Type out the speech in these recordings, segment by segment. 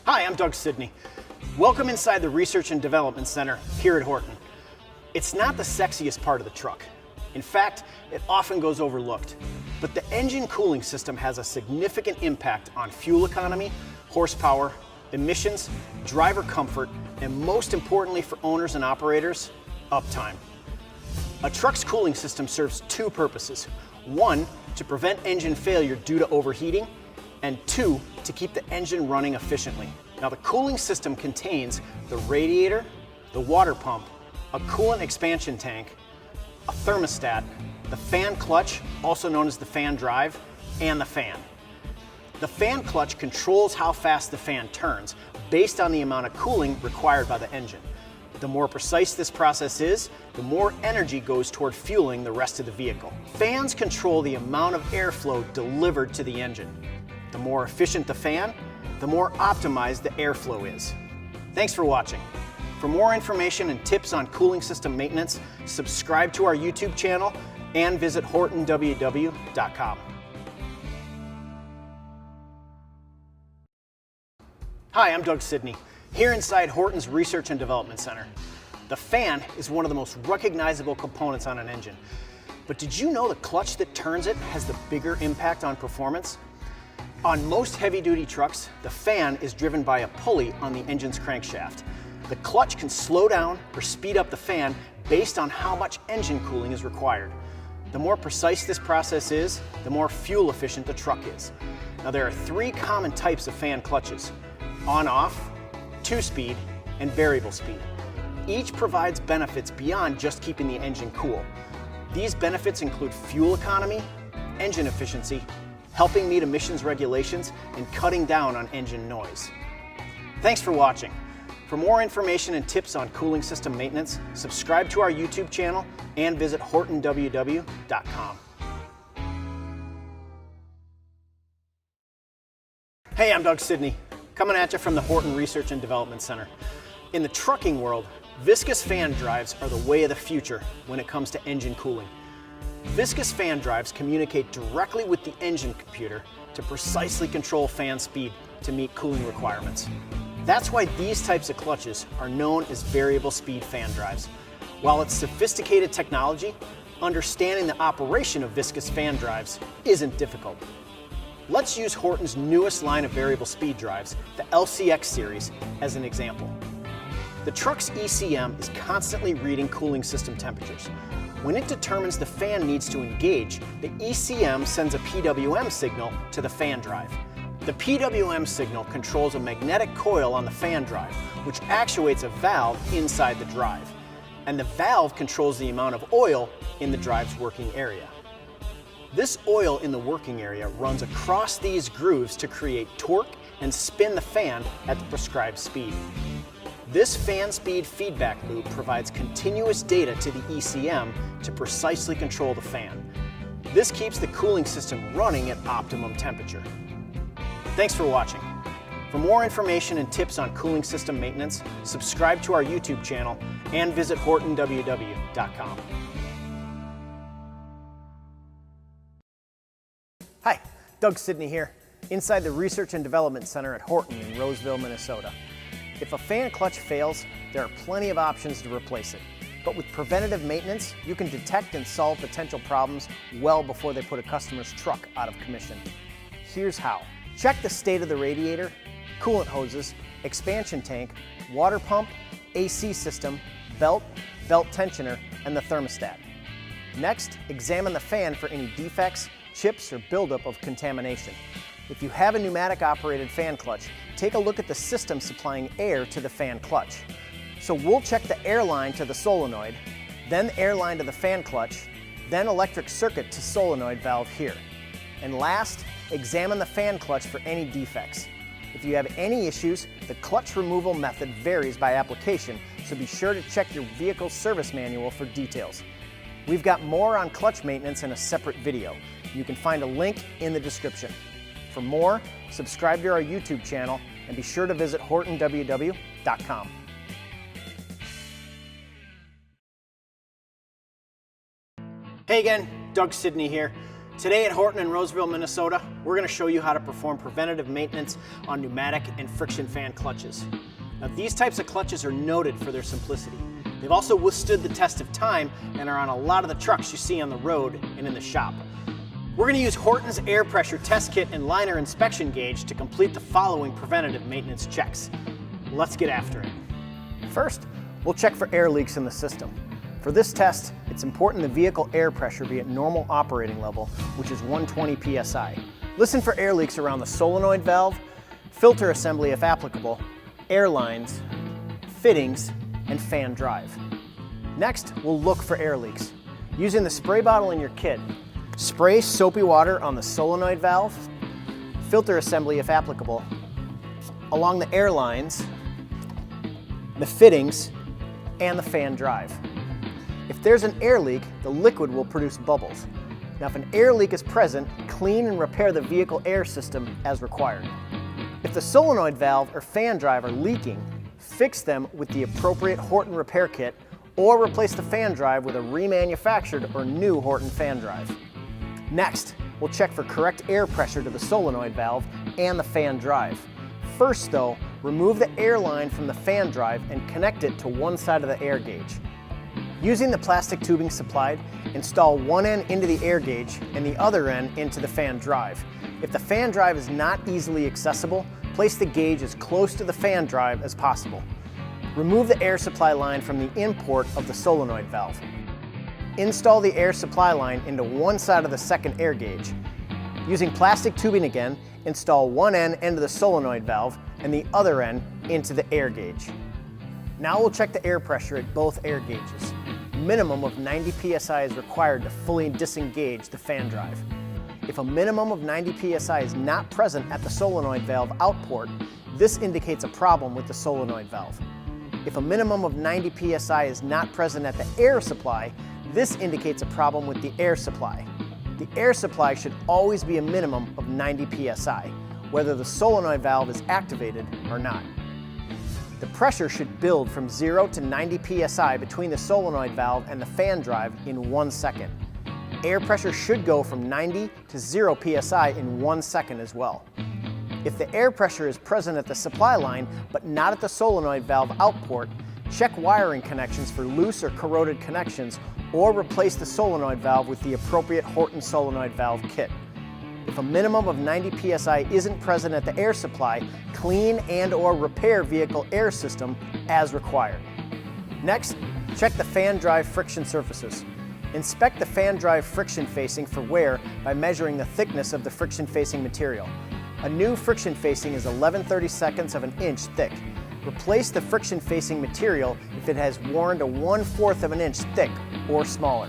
Hi, I'm Doug Sidney. Welcome inside the Research and Development Center here at Horton. It's not the sexiest part of the truck. In fact, it often goes overlooked. But the engine cooling system has a significant impact on fuel economy, horsepower, emissions, driver comfort, and most importantly for owners and operators, uptime. A truck's cooling system serves two purposes. One, to prevent engine failure due to overheating, and two, to keep the engine running efficiently. Now the cooling system contains the radiator, the water pump, a coolant expansion tank, a thermostat, the fan clutch, also known as the fan drive, and the fan. The fan clutch controls how fast the fan turns based on the amount of cooling required by the engine. The more precise this process is, the more energy goes toward fueling the rest of the vehicle. Fans control the amount of airflow delivered to the engine. The more efficient the fan, the more optimized the airflow is. Thanks for watching. For more information and tips on cooling system maintenance, subscribe to our YouTube channel and visit hortonww.com. Hi, I'm Doug Sidney, here inside Horton's Research and Development Center. The fan is one of the most recognizable components on an engine. But did you know the clutch that turns it has the bigger impact on performance? On most heavy-duty trucks, the fan is driven by a pulley on the engine's crankshaft. The clutch can slow down or speed up the fan based on how much engine cooling is required. The more precise this process is, the more fuel efficient the truck is. Now there are three common types of fan clutches: on-off, two-speed, and variable speed. Each provides benefits beyond just keeping the engine cool. These benefits include fuel economy, engine efficiency, helping meet emissions regulations, and cutting down on engine noise. Thanks for watching. For more information and tips on cooling system maintenance, subscribe to our YouTube channel and visit hortonww.com. Hey, I'm Doug Sidney, coming at you from the Horton Research and Development Center. In the trucking world, viscous fan drives are the way of the future when it comes to engine cooling. Viscous fan drives communicate directly with the engine computer to precisely control fan speed to meet cooling requirements. That's why these types of clutches are known as variable speed fan drives. While it's sophisticated technology, understanding the operation of viscous fan drives isn't difficult. Let's use Horton's newest line of variable speed drives, the LCX series, as an example. The truck's ECM is constantly reading cooling system temperatures. When it determines the fan needs to engage, the ECM sends a PWM signal to the fan drive. The PWM signal controls a magnetic coil on the fan drive, which actuates a valve inside the drive. And the valve controls the amount of oil in the drive's working area. This oil in the working area runs across these grooves to create torque and spin the fan at the prescribed speed. This fan speed feedback loop provides continuous data to the ECM to precisely control the fan. This keeps the cooling system running at optimum temperature. Thanks for watching. For more information and tips on cooling system maintenance, subscribe to our YouTube channel and visit hortonww.com. Hi, Doug Sidney here, inside the Research and Development Center at Horton in Roseville, Minnesota. If a fan clutch fails, there are plenty of options to replace it. But with preventative maintenance, you can detect and solve potential problems well before they put a customer's truck out of commission. Here's how. Check the state of the radiator, coolant hoses, expansion tank, water pump, AC system, belt tensioner, and the thermostat. Next, examine the fan for any defects, chips, or buildup of contamination. If you have a pneumatic-operated fan clutch, take a look at the system supplying air to the fan clutch. So we'll check the air line to the solenoid, then the air line to the fan clutch, then electric circuit to solenoid valve here. And last, examine the fan clutch for any defects. If you have any issues, the clutch removal method varies by application, so be sure to check your vehicle's service manual for details. We've got more on clutch maintenance in a separate video. You can find a link in the description. For more, subscribe to our YouTube channel and be sure to visit hortonww.com. Hey again, Doug Sidney here. Today at Horton in Roseville, Minnesota, we're going to show you how to perform preventative maintenance on pneumatic and friction fan clutches. Now, these types of clutches are noted for their simplicity. They've also withstood the test of time and are on a lot of the trucks you see on the road and in the shop. We're going to use Horton's air pressure test kit and liner inspection gauge to complete the following preventative maintenance checks. Let's get after it. First, we'll check for air leaks in the system. For this test, it's important the vehicle air pressure be at normal operating level, which is 120 psi. Listen for air leaks around the solenoid valve, filter assembly if applicable, air lines, fittings, and fan drive. Next, we'll look for air leaks. Using the spray bottle in your kit, spray soapy water on the solenoid valve, filter assembly if applicable, along the air lines, the fittings, and the fan drive. If there's an air leak, the liquid will produce bubbles. Now, if an air leak is present, clean and repair the vehicle air system as required. If the solenoid valve or fan drive are leaking, fix them with the appropriate Horton repair kit or replace the fan drive with a remanufactured or new Horton fan drive. Next, we'll check for correct air pressure to the solenoid valve and the fan drive. First though, remove the air line from the fan drive and connect it to one side of the air gauge. Using the plastic tubing supplied, install one end into the air gauge and the other end into the fan drive. If the fan drive is not easily accessible, place the gauge as close to the fan drive as possible. Remove the air supply line from the import of the solenoid valve. Install the air supply line into one side of the second air gauge. Using plastic tubing again, install one end into the solenoid valve and the other end into the air gauge. Now we'll check the air pressure at both air gauges. Minimum of 90 psi is required to fully disengage the fan drive. If a minimum of 90 psi is not present at the solenoid valve outport, this indicates a problem with the solenoid valve. If a minimum of 90 psi is not present at the air supply, this indicates a problem with the air supply. The air supply should always be a minimum of 90 psi, whether the solenoid valve is activated or not. The pressure should build from 0 to 90 psi between the solenoid valve and the fan drive in 1 second. Air pressure should go from 90 to 0 psi in 1 second as well. If the air pressure is present at the supply line but not at the solenoid valve output, check wiring connections for loose or corroded connections or replace the solenoid valve with the appropriate Horton solenoid valve kit. If a minimum of 90 psi isn't present at the air supply, clean and/or repair vehicle air system as required. Next, check the fan drive friction surfaces. Inspect the fan drive friction facing for wear by measuring the thickness of the friction facing material. A new friction facing is 11/32 of an inch thick. Replace the friction facing material if it has worn to 1/4 of an inch thick or smaller.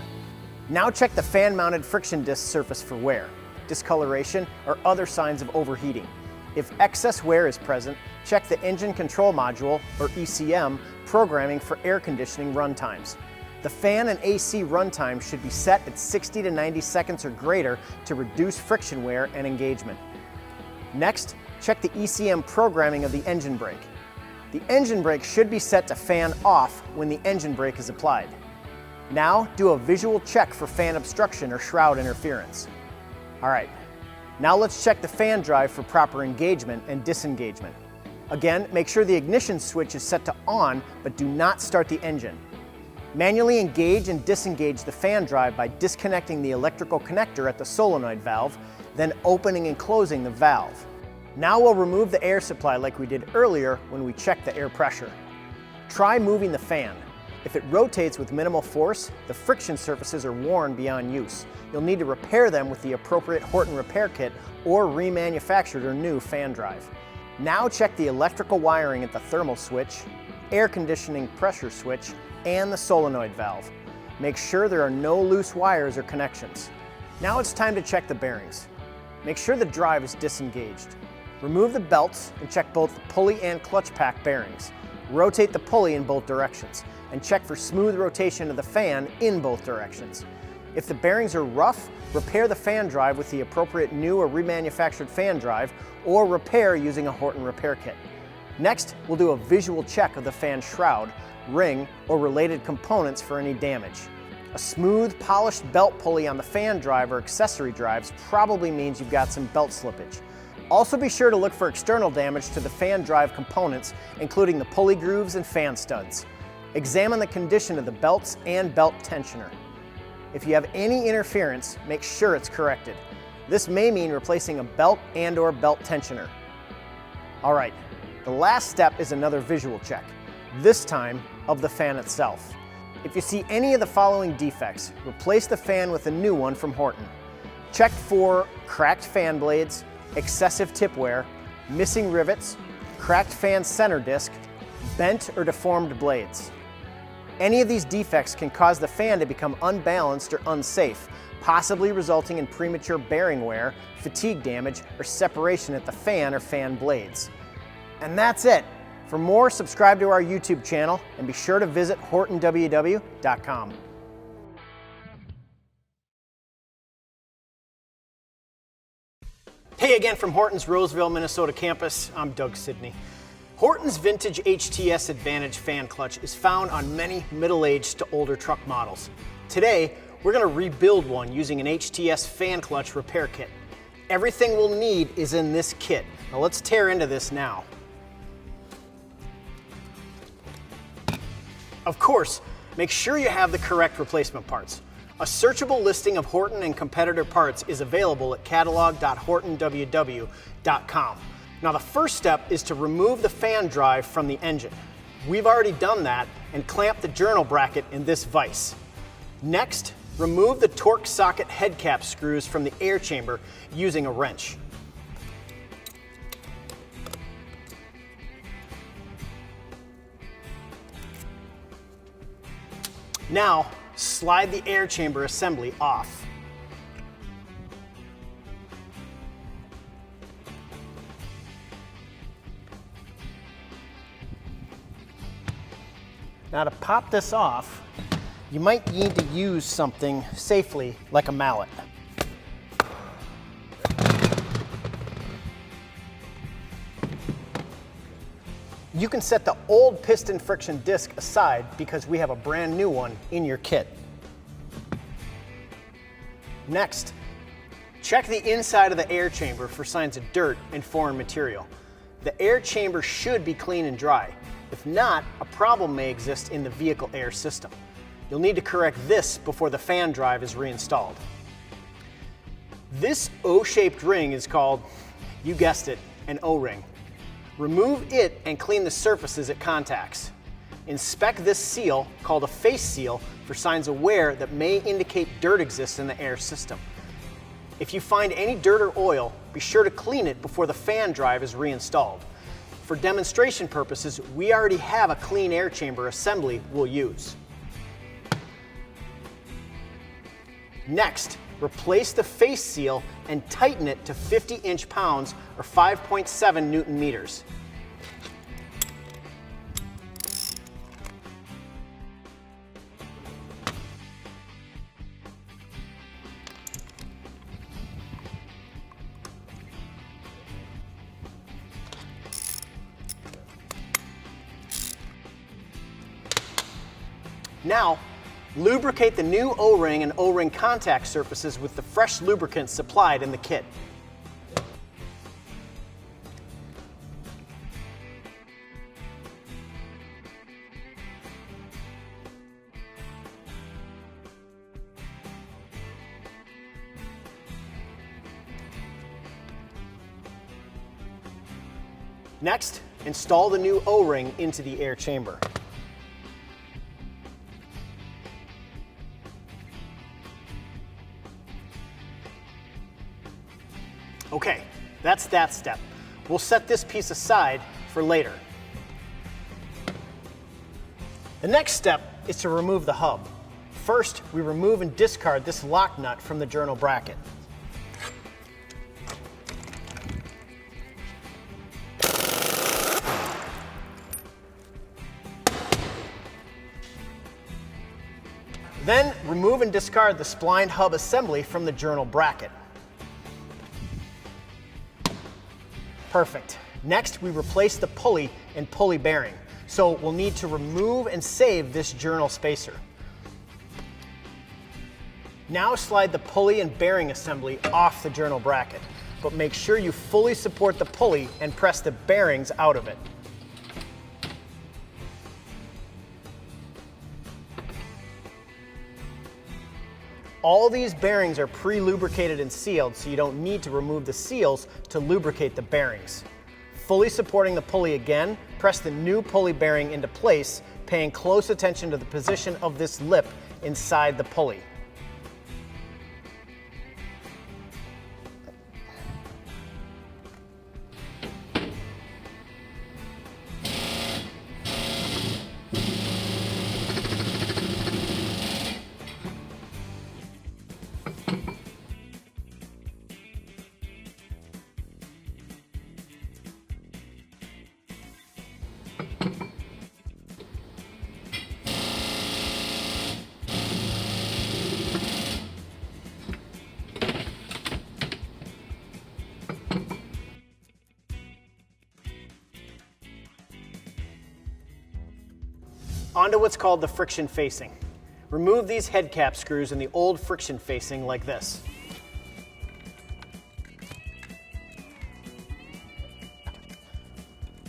Now check the fan mounted friction disc surface for wear, discoloration, or other signs of overheating. If excess wear is present, check the engine control module, or ECM, programming for air conditioning run times. The fan and AC run time should be set at 60 to 90 seconds or greater to reduce friction wear and engagement. Next, check the ECM programming of the engine brake. The engine brake should be set to fan off when the engine brake is applied. Now, do a visual check for fan obstruction or shroud interference. Alright, now let's check the fan drive for proper engagement and disengagement. Again, make sure the ignition switch is set to on, but do not start the engine. Manually engage and disengage the fan drive by disconnecting the electrical connector at the solenoid valve, then opening and closing the valve. Now we'll remove the air supply like we did earlier when we checked the air pressure. Try moving the fan. If it rotates with minimal force, the friction surfaces are worn beyond use. You'll need to repair them with the appropriate Horton repair kit or remanufactured or new fan drive. Now check the electrical wiring at the thermal switch, air conditioning pressure switch, and the solenoid valve. Make sure there are no loose wires or connections. Now it's time to check the bearings. Make sure the drive is disengaged. Remove the belts and check both the pulley and clutch pack bearings. Rotate the pulley in both directions and check for smooth rotation of the fan in both directions. If the bearings are rough, repair the fan drive with the appropriate new or remanufactured fan drive or repair using a Horton repair kit. Next, we'll do a visual check of the fan shroud, ring, or related components for any damage. A smooth, polished belt pulley on the fan drive or accessory drives probably means you've got some belt slippage. Also be sure to look for external damage to the fan drive components, including the pulley grooves and fan studs. Examine the condition of the belts and belt tensioner. If you have any interference, make sure it's corrected. This may mean replacing a belt and/or belt tensioner. All right, the last step is another visual check, this time of the fan itself. If you see any of the following defects, replace the fan with a new one from Horton. Check for cracked fan blades, excessive tip wear, missing rivets, cracked fan center disc, bent or deformed blades. Any of these defects can cause the fan to become unbalanced or unsafe, possibly resulting in premature bearing wear, fatigue damage, or separation at the fan or fan blades. And that's it. For more, subscribe to our YouTube channel and be sure to visit HortonWW.com. Hey again from Horton's Roseville, Minnesota campus. I'm Doug Sidney. Horton's vintage HTS Advantage fan clutch is found on many middle-aged to older truck models. Today, we're going to rebuild one using an HTS fan clutch repair kit. Everything we'll need is in this kit. Now let's tear into this now. Of course, make sure you have the correct replacement parts. A searchable listing of Horton and competitor parts is available at catalog.hortonww.com. Now the first step is to remove the fan drive from the engine. We've already done that and clamped the journal bracket in this vise. Next, remove the torque socket head cap screws from the air chamber using a wrench. Now, slide the air chamber assembly off. Now to pop this off, you might need to use something safely like a mallet. You can set the old piston friction disc aside because we have a brand new one in your kit. Next, check the inside of the air chamber for signs of dirt and foreign material. The air chamber should be clean and dry. If not, a problem may exist in the vehicle air system. You'll need to correct this before the fan drive is reinstalled. This O-shaped ring is called, you guessed it, an O-ring. Remove it and clean the surfaces it contacts. Inspect this seal, called a face seal, for signs of wear that may indicate dirt exists in the air system. If you find any dirt or oil, be sure to clean it before the fan drive is reinstalled. For demonstration purposes, we already have a clean air chamber assembly we'll use. Next, replace the face seal and tighten it to 50 inch-pounds or 5.7 Newton meters. Now, lubricate the new O-ring and O-ring contact surfaces with the fresh lubricant supplied in the kit. Next, install the new O-ring into the air chamber. Okay, that's that step. We'll set this piece aside for later. The next step is to remove the hub. First, we remove and discard this lock nut from the journal bracket. Then, remove and discard the splined hub assembly from the journal bracket. Perfect. Next, we replace the pulley and pulley bearing. So we'll need to remove and save this journal spacer. Now slide the pulley and bearing assembly off the journal bracket, but make sure you fully support the pulley and press the bearings out of it. All these bearings are pre-lubricated and sealed, so you don't need to remove the seals to lubricate the bearings. Fully supporting the pulley again, press the new pulley bearing into place, paying close attention to the position of this lip inside the pulley. Onto what's called the friction facing. Remove these head cap screws in the old friction facing like this.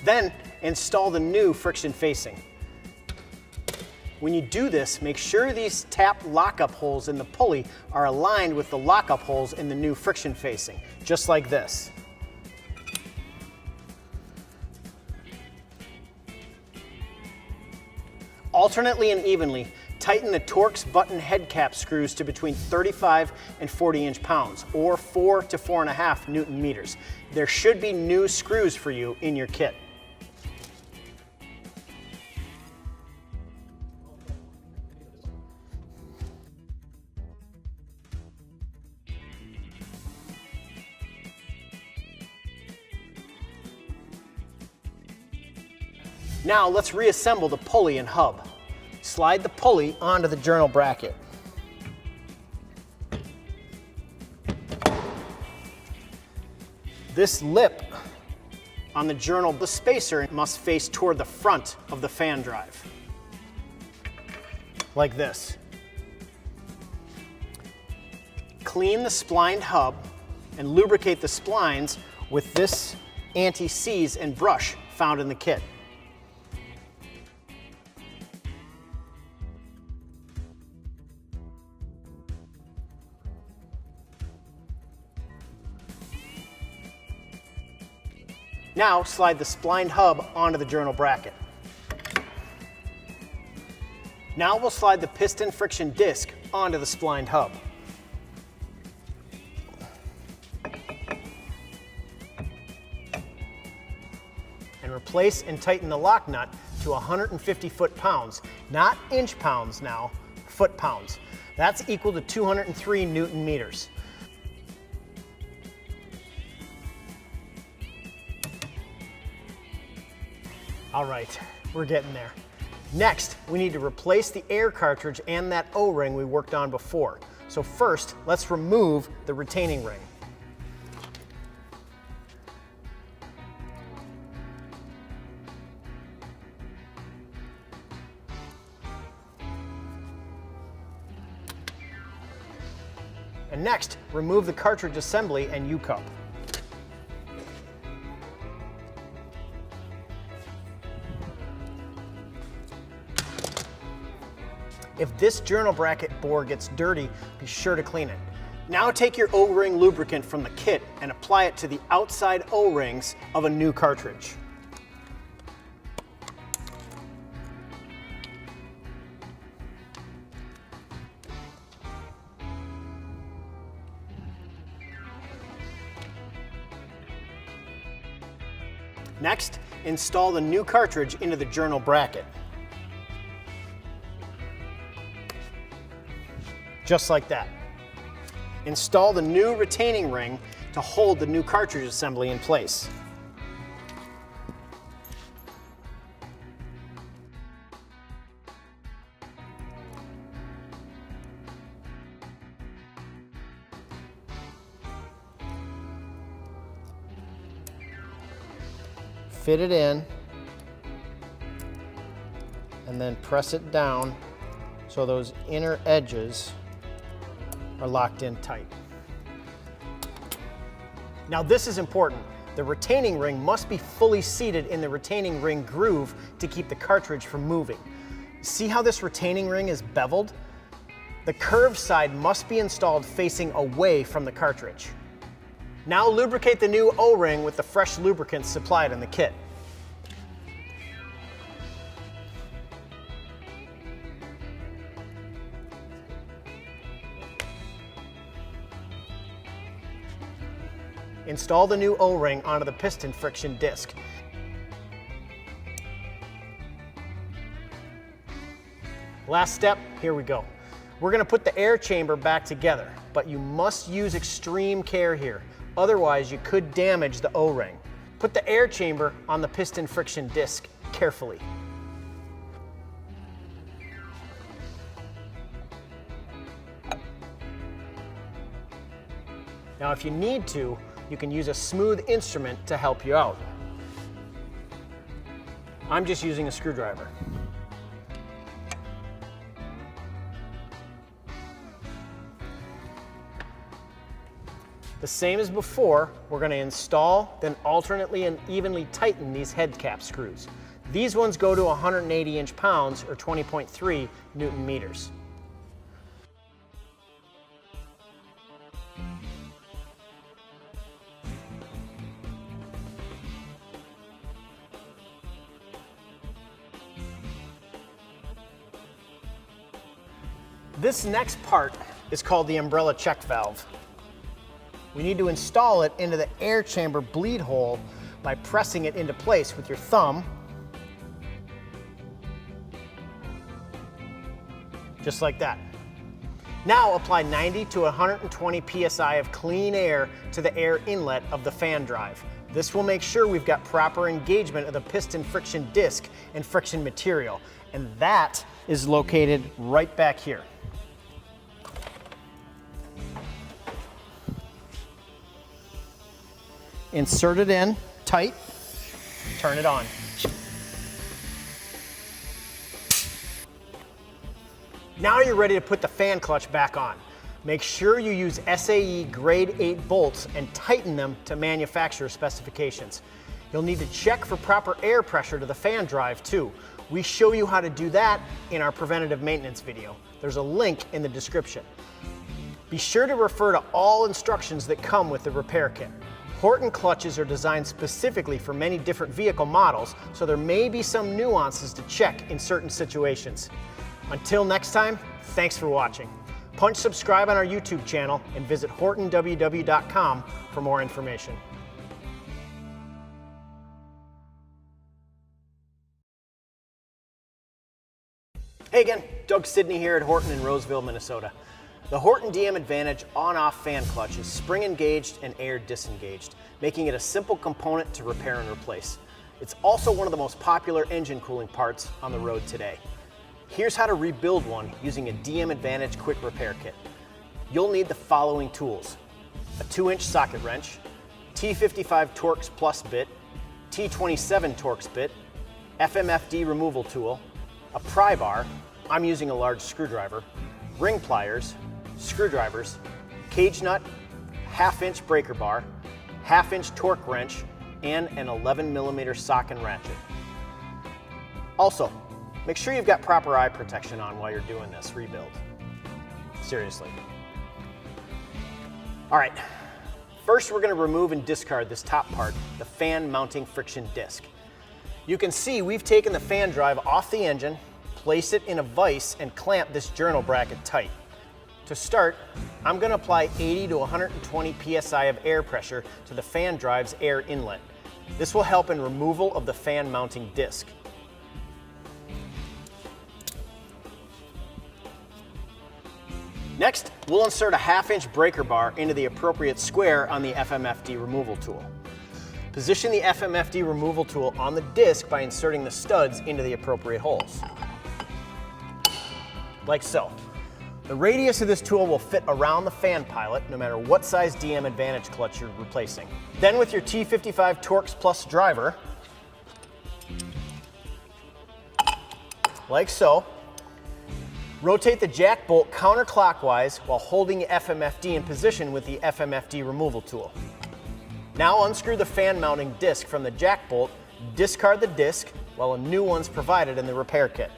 Then install the new friction facing. When you do this, make sure these tap lockup holes in the pulley are aligned with the lockup holes in the new friction facing, just like this. Alternately and evenly, tighten the Torx button head cap screws to between 35 and 40 inch-pounds, or 4 to 4.5 Newton meters. There should be new screws for you in your kit. Now let's reassemble the pulley and hub. Slide the pulley onto the journal bracket. This lip on the journal, the spacer must face toward the front of the fan drive, like this. Clean the splined hub and lubricate the splines with this anti-seize and brush found in the kit. Now slide the splined hub onto the journal bracket. Now we'll slide the piston friction disc onto the splined hub. And replace and tighten the lock nut to 150 foot-pounds, not inch-pounds now, foot-pounds. That's equal to 203 Newton meters. All right, we're getting there. Next, we need to replace the air cartridge and that O-ring we worked on before. So first, let's remove the retaining ring. And next, remove the cartridge assembly and U-cup. If this journal bracket bore gets dirty, be sure to clean it. Now take your O-ring lubricant from the kit and apply it to the outside O-rings of a new cartridge. Next, install the new cartridge into the journal bracket. Just like that. Install the new retaining ring to hold the new cartridge assembly in place. Fit it in, and then press it down so those inner edges are locked in tight. Now this is important. The retaining ring must be fully seated in the retaining ring groove to keep the cartridge from moving. See how this retaining ring is beveled? The curved side must be installed facing away from the cartridge. Now lubricate the new O-ring with the fresh lubricant supplied in the kit. Install the new O-ring onto the piston friction disc. Last step, here we go. We're going to put the air chamber back together, but you must use extreme care here. Otherwise, you could damage the O-ring. Put the air chamber on the piston friction disc carefully. Now, if you need to, you can use a smooth instrument to help you out. I'm just using a screwdriver. The same as before, we're going to install, then alternately and evenly tighten these head cap screws. These ones go to 180 inch-pounds or 20.3 Newton meters. This next part is called the umbrella check valve. We need to install it into the air chamber bleed hole by pressing it into place with your thumb, just like that. Now apply 90 to 120 psi of clean air to the air inlet of the fan drive. This will make sure we've got proper engagement of the piston friction disc and friction material, and that is located right back here. Insert it in tight, turn it on. Now you're ready to put the fan clutch back on. Make sure you use SAE grade 8 bolts and tighten them to manufacturer specifications. You'll need to check for proper air pressure to the fan drive too. We show you how to do that in our preventative maintenance video. There's a link in the description. Be sure to refer to all instructions that come with the repair kit. Horton clutches are designed specifically for many different vehicle models, so there may be some nuances to check in certain situations. Until next time, thanks for watching. Punch subscribe on our YouTube channel and visit HortonWW.com for more information. Hey again, Doug Sidney here at Horton in Roseville, Minnesota. The Horton DM Advantage on-off fan clutch is spring engaged and air disengaged, making it a simple component to repair and replace. It's also one of the most popular engine cooling parts on the road today. Here's how to rebuild one using a DM Advantage quick repair kit. You'll need the following tools: a 2-inch socket wrench, T55 Torx Plus bit, T27 Torx bit, FMFD removal tool, a pry bar, I'm using a large screwdriver, ring pliers, screwdrivers, cage nut, 1/2-inch breaker bar, 1/2-inch torque wrench, and an 11mm sock and ratchet. Also, make sure you've got proper eye protection on while you're doing this rebuild. Seriously. All right, first we're going to remove and discard this top part, the fan mounting friction disc. You can see we've taken the fan drive off the engine, placed it in a vise, and clamped this journal bracket tight. To start, I'm going to apply 80 to 120 psi of air pressure to the fan drive's air inlet. This will help in removal of the fan mounting disc. Next, we'll insert a 1/2-inch breaker bar into the appropriate square on the FMFD removal tool. Position the FMFD removal tool on the disc by inserting the studs into the appropriate holes. Like so. The radius of this tool will fit around the fan pilot no matter what size DM Advantage clutch you're replacing. Then with your T55 Torx Plus driver, like so, Rotate the jack bolt counterclockwise while holding the FMFD in position with the FMFD removal tool. Now unscrew the fan mounting disc from the jack bolt, discard the disc while a new one's provided in the repair kit.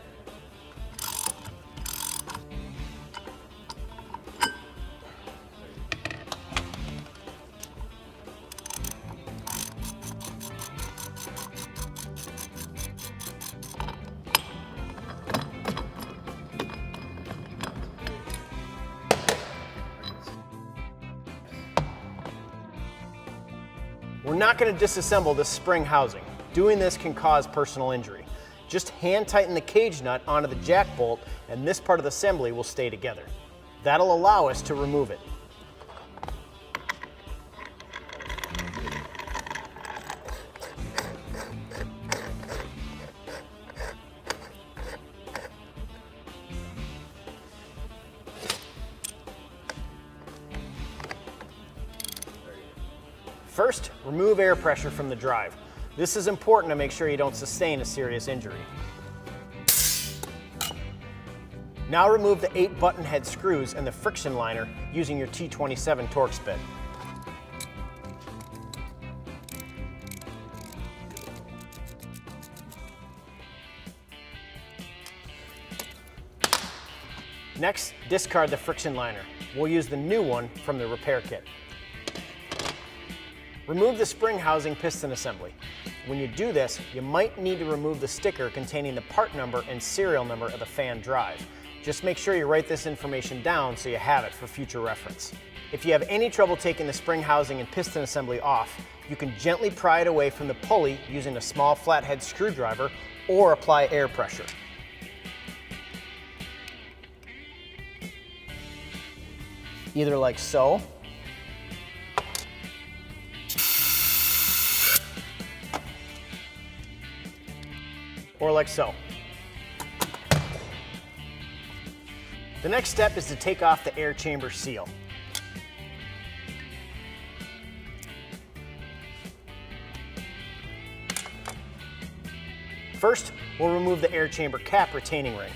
We're not going to disassemble this spring housing. Doing this can cause personal injury. Just hand tighten the cage nut onto the jack bolt and this part of the assembly will stay together. That'll allow us to remove it. First, remove air pressure from the drive. This is important to make sure you don't sustain a serious injury. Now remove the 8 button head screws and the friction liner using your T27 Torx bit. Next, discard the friction liner. We'll use the new one from the repair kit. Remove the spring housing piston assembly. When you do this, you might need to remove the sticker containing the part number and serial number of the fan drive. Just make sure you write this information down so you have it for future reference. If you have any trouble taking the spring housing and piston assembly off, you can gently pry it away from the pulley using a small flathead screwdriver or apply air pressure. Either like so, or like so. The next step is to take off the air chamber seal. First, we'll remove the air chamber cap retaining ring.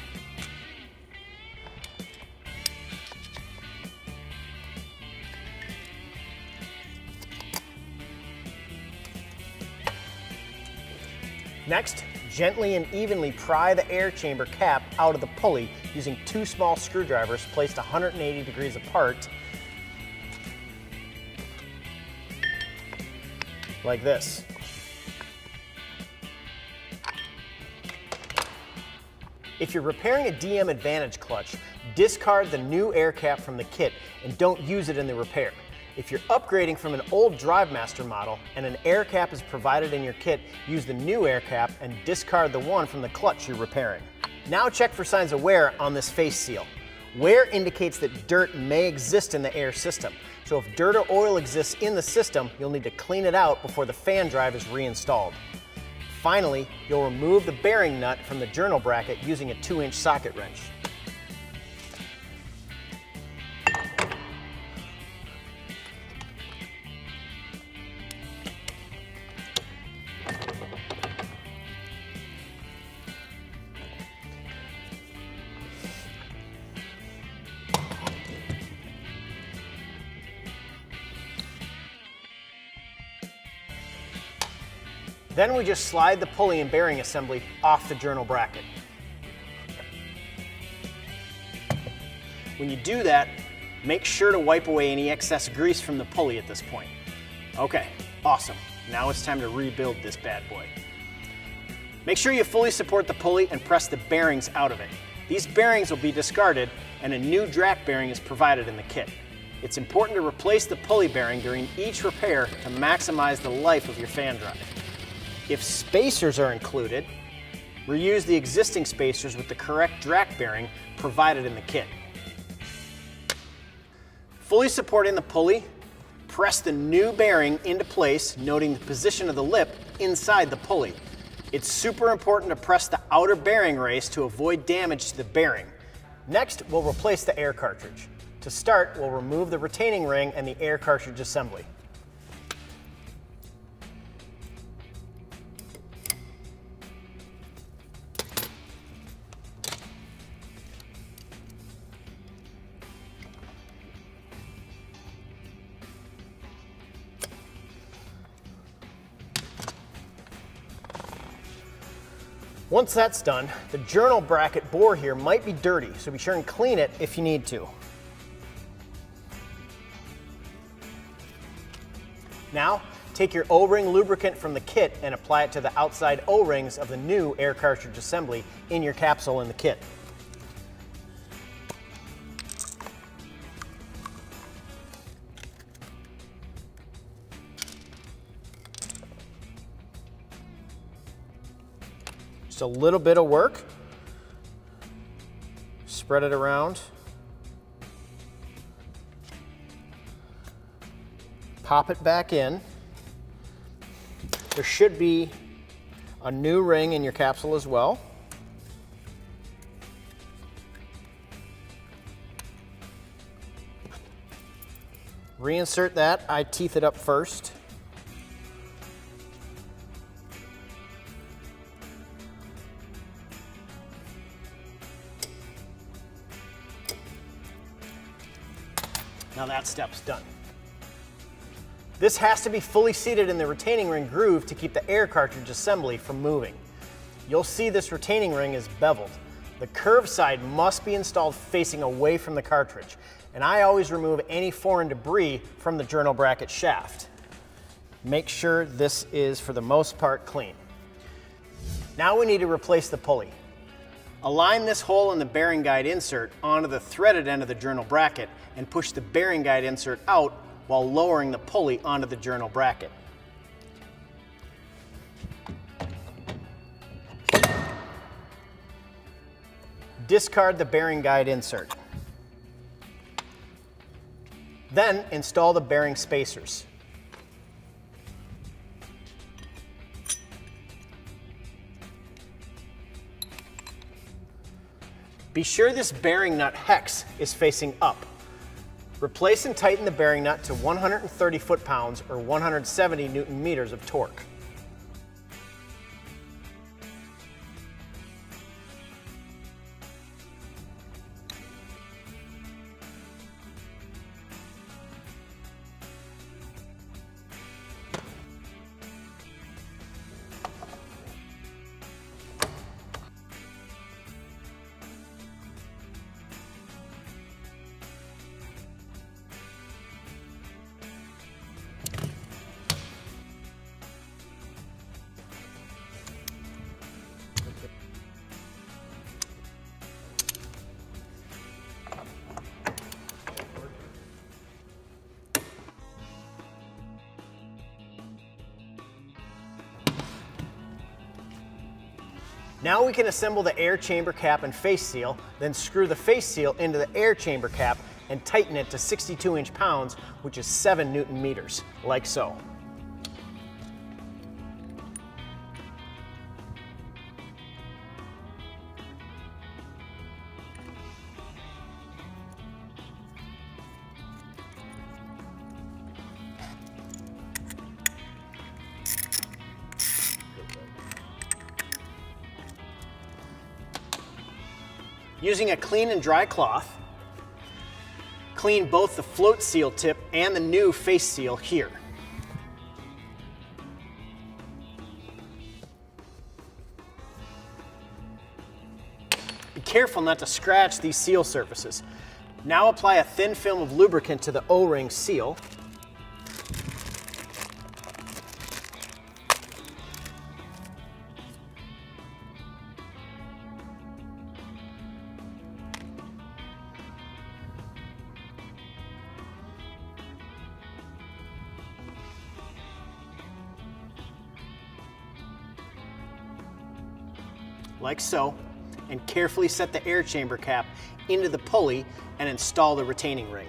Next, gently and evenly pry the air chamber cap out of the pulley using 2 small screwdrivers placed 180 degrees apart, like this. If you're repairing a DM Advantage clutch, discard the new air cap from the kit and don't use it in the repair. If you're upgrading from an old DriveMaster model and an air cap is provided in your kit, use the new air cap and discard the one from the clutch you're repairing. Now check for signs of wear on this face seal. Wear indicates that dirt may exist in the air system, so if dirt or oil exists in the system, you'll need to clean it out before the fan drive is reinstalled. Finally, you'll remove the bearing nut from the journal bracket using a 2-inch socket wrench. Then we just slide the pulley and bearing assembly off the journal bracket. When you do that, make sure to wipe away any excess grease from the pulley at this point. Okay, awesome. Now it's time to rebuild this bad boy. Make sure you fully support the pulley and press the bearings out of it. These bearings will be discarded and a new drac bearing is provided in the kit. It's important to replace the pulley bearing during each repair to maximize the life of your fan drive. If spacers are included, reuse the existing spacers with the correct drac bearing provided in the kit. Fully supporting the pulley, press the new bearing into place, noting the position of the lip inside the pulley. It's super important to press the outer bearing race to avoid damage to the bearing. Next, we'll replace the air cartridge. To start, we'll remove the retaining ring and the air cartridge assembly. Once that's done, the journal bracket bore here might be dirty, so be sure and clean it if you need to. Now, take your O-ring lubricant from the kit and apply it to the outside O-rings of the new air cartridge assembly in your capsule in the kit. Just a little bit of work. Spread it around. Pop it back in. There should be a new ring in your capsule as well. Reinsert that. I teeth it up first. Now that step's done. This has to be fully seated in the retaining ring groove to keep the air cartridge assembly from moving. You'll see this retaining ring is beveled. The curved side must be installed facing away from the cartridge, and I always remove any foreign debris from the journal bracket shaft. Make sure this is, for the most part, clean. Now we need to replace the pulley. Align this hole in the bearing guide insert onto the threaded end of the journal bracket and push the bearing guide insert out while lowering the pulley onto the journal bracket. Discard the bearing guide insert. Then install the bearing spacers. Be sure this bearing nut hex is facing up. Replace and tighten the bearing nut to 130 foot-pounds or 170 Newton-meters of torque. Now we can assemble the air chamber cap and face seal, then screw the face seal into the air chamber cap and tighten it to 62 inch-pounds, which is 7 Newton-meters, like so. Using a clean and dry cloth, clean both the float seal tip and the new face seal here. Be careful not to scratch these seal surfaces. Now apply a thin film of lubricant to the O-ring seal. Like so, and carefully set the air chamber cap into the pulley and install the retaining ring.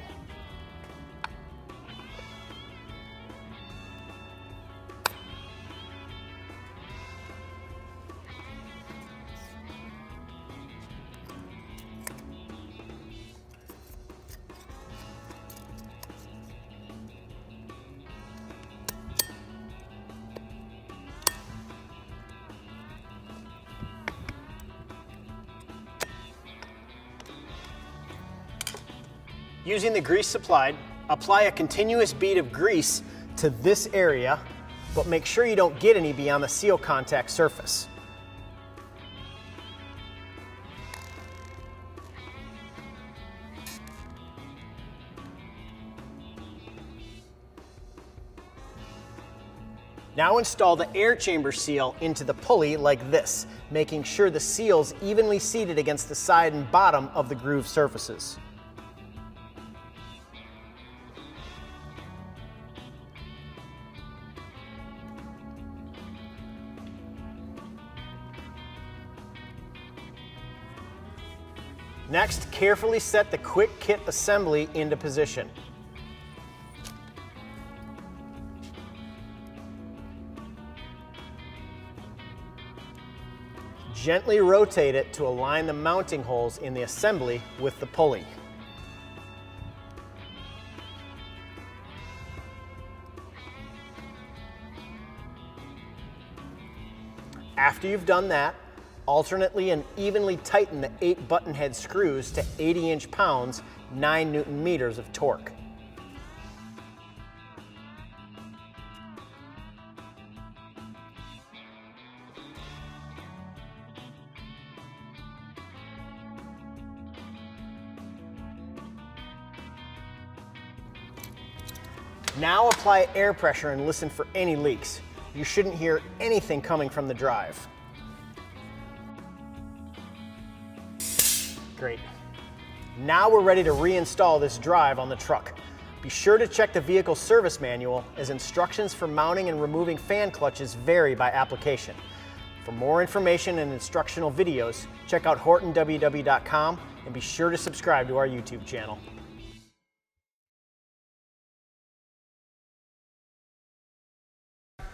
Using the grease supplied, apply a continuous bead of grease to this area, but make sure you don't get any beyond the seal contact surface. Now install the air chamber seal into the pulley like this, making sure the seal's evenly seated against the side and bottom of the groove surfaces. Next, carefully set the quick kit assembly into position. Gently rotate it to align the mounting holes in the assembly with the pulley. After you've done that, alternately and evenly tighten the 8 button head screws to 80 inch-pounds, 9 Newton-meters of torque. Now apply air pressure and listen for any leaks. You shouldn't hear anything coming from the drive. Great. Now we're ready to reinstall this drive on the truck. Be sure to check the vehicle service manual, as instructions for mounting and removing fan clutches vary by application. For more information and instructional videos, check out HortonWW.com and be sure to subscribe to our YouTube channel.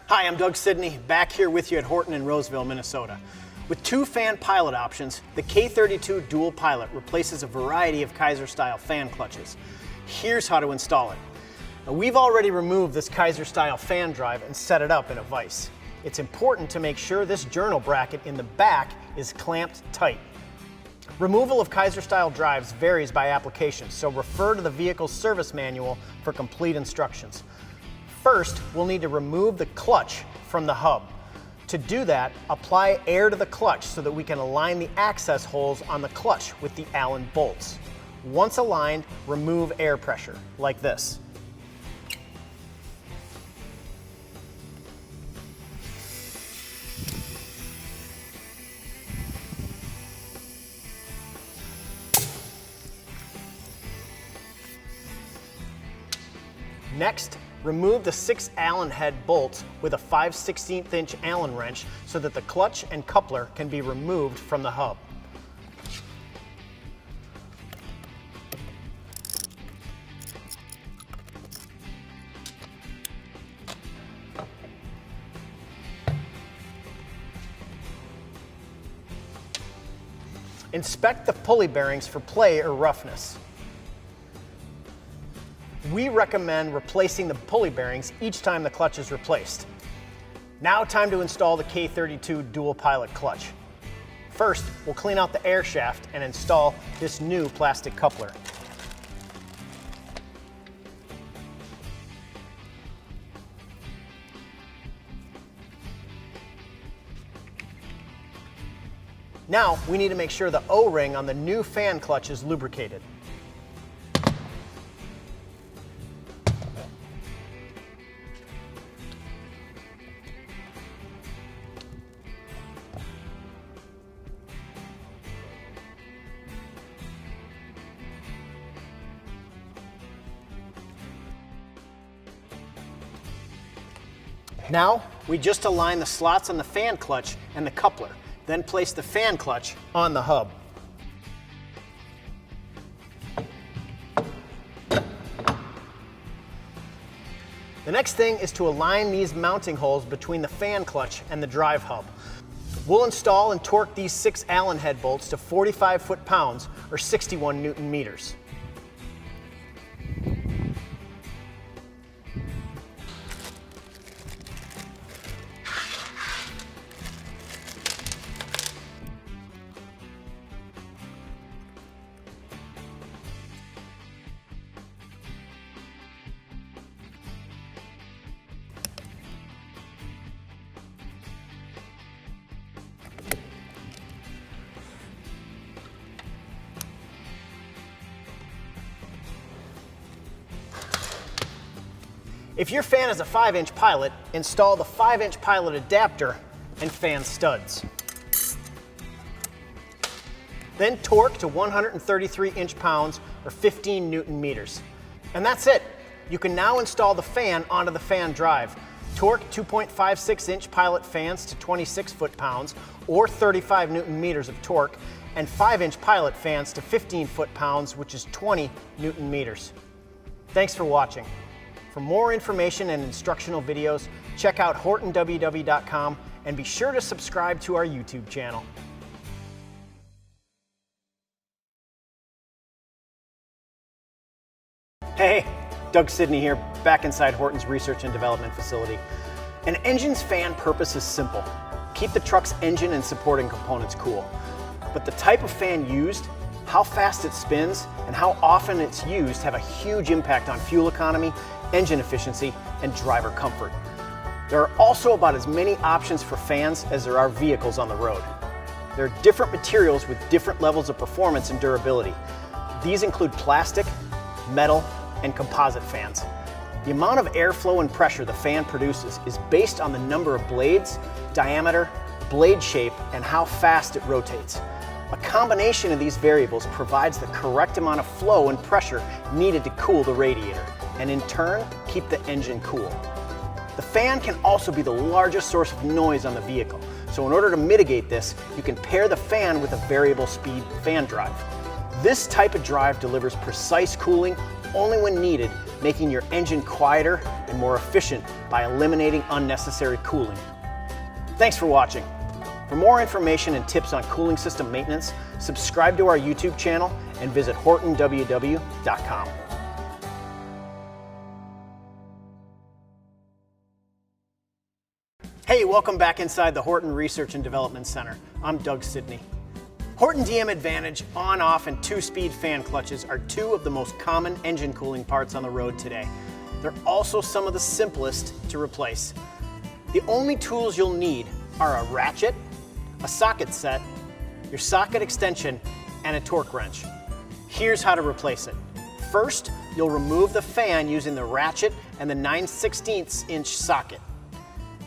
Hi, I'm Doug Sidney, back here with you at Horton in Roseville, Minnesota. With 2 fan pilot options, the K32 Dual Pilot replaces a variety of Kaiser-style fan clutches. Here's how to install it. Now, we've already removed this Kaiser-style fan drive and set it up in a vise. It's important to make sure this journal bracket in the back is clamped tight. Removal of Kaiser-style drives varies by application, so refer to the vehicle's service manual for complete instructions. First, we'll need to remove the clutch from the hub. To do that, apply air to the clutch so that we can align the access holes on the clutch with the Allen bolts. Once aligned, remove air pressure, like this. Next, remove the 6 Allen head bolts with a 5/16 inch Allen wrench so that the clutch and coupler can be removed from the hub. Inspect the pulley bearings for play or roughness. We recommend replacing the pulley bearings each time the clutch is replaced. Now time to install the K32 Dual Pilot clutch. First, we'll clean out the air shaft and install this new plastic coupler. Now, we need to make sure the O-ring on the new fan clutch is lubricated. Now, we just align the slots on the fan clutch and the coupler, then place the fan clutch on the hub. The next thing is to align these mounting holes between the fan clutch and the drive hub. We'll install and torque these 6 Allen head bolts to 45 foot-pounds or 61 Newton-meters. If your fan is a 5-inch pilot, install the 5-inch pilot adapter and fan studs. Then torque to 133 inch-pounds or 15 Newton meters. And that's it. You can now install the fan onto the fan drive. Torque 2.56-inch pilot fans to 26 foot-pounds or 35 Newton meters of torque, and 5-inch pilot fans to 15 foot-pounds, which is 20 Newton meters. Thanks for watching. For more information and instructional videos, check out HortonWW.com and be sure to subscribe to our YouTube channel. Hey, Doug Sidney here, back inside Horton's Research and Development facility. An engine's fan purpose is simple. Keep the truck's engine and supporting components cool. But the type of fan used, how fast it spins, and how often it's used have a huge impact on fuel economy, engine efficiency, and driver comfort. There are also about as many options for fans as there are vehicles on the road. There are different materials with different levels of performance and durability. These include plastic, metal, and composite fans. The amount of airflow and pressure the fan produces is based on the number of blades, diameter, blade shape, and how fast it rotates. A combination of these variables provides the correct amount of flow and pressure needed to cool the radiator, and in turn, keep the engine cool. The fan can also be the largest source of noise on the vehicle, so in order to mitigate this, you can pair the fan with a variable speed fan drive. This type of drive delivers precise cooling only when needed, making your engine quieter and more efficient by eliminating unnecessary cooling. Thanks for watching. For more information and tips on cooling system maintenance, subscribe to our YouTube channel and visit HortonWW.com. Hey, welcome back inside the Horton Research and Development Center. I'm Doug Sidney. Horton DM Advantage on-off and 2-speed fan clutches are two of the most common engine cooling parts on the road today. They're also some of the simplest to replace. The only tools you'll need are a ratchet, a socket set, your socket extension, and a torque wrench. Here's how to replace it. First, you'll remove the fan using the ratchet and the 9/16 inch socket.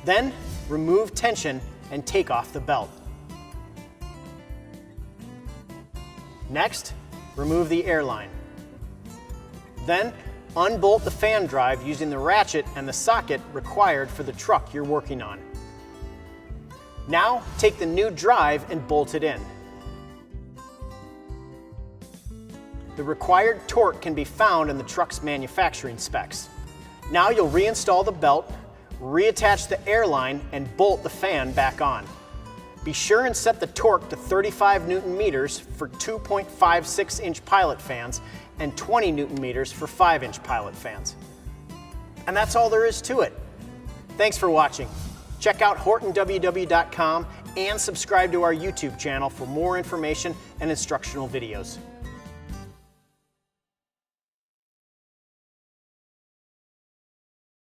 Then, remove tension and take off the belt. Next, remove the airline. Then, unbolt the fan drive using the ratchet and the socket required for the truck you're working on. Now, take the new drive and bolt it in. The required torque can be found in the truck's manufacturing specs. Now you'll reinstall the belt, reattach the airline, and bolt the fan back on. Be sure and set the torque to 35 Newton meters for 2.56 inch pilot fans and 20 Newton meters for 5-inch pilot fans. And that's all there is to it. Thanks for watching. Check out HortonWW.com and subscribe to our YouTube channel for more information and instructional videos.